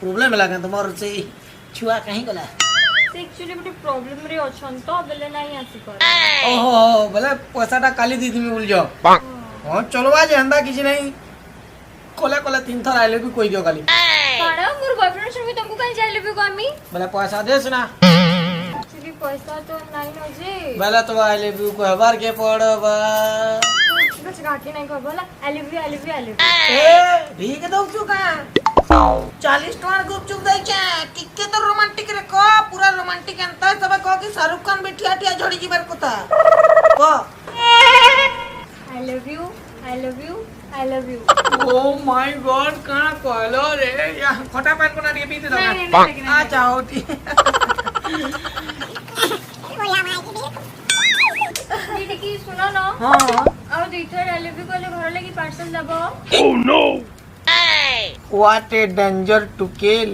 problem है तुमर से छुआ कहीं गला से एक्चुअली बटे प्रॉब्लम रे अछन तो बेले नहीं आसी कर ओहो बोले पैसाटा काली दी तुम बोल जाओ हां चलवा जे हंदा किछ नहीं कोला कोला 3 थर आइले भी कोई दियो खाली काड़ा मोर बॉयफ्रेंड संगे तुमको कहीं जाइले भी गामी बोले पैसा देस ना एक्चुअली पैसा तो नहीं न जे बोले तो आइले भी को हबार के पड़बा बस गाके नहीं कहबला आई लव यू ए ठीक दो चुका 40 टका गुपचुप दै छै किके तो रोमांटिक रे को पूरा रोमांटिक अंत सब को कि शाहरुख खान बिठिया ठिया झड़ी जीवर कोता को I love you oh my God का कहलो रे या खोटा पान कोना रे पीते नहीं, दो नहीं, आ जाओ ठीक दीदी की सुनो ना हां और दीथर आई लव यू कहले घर लगी पार्सल दबो what a danger to kill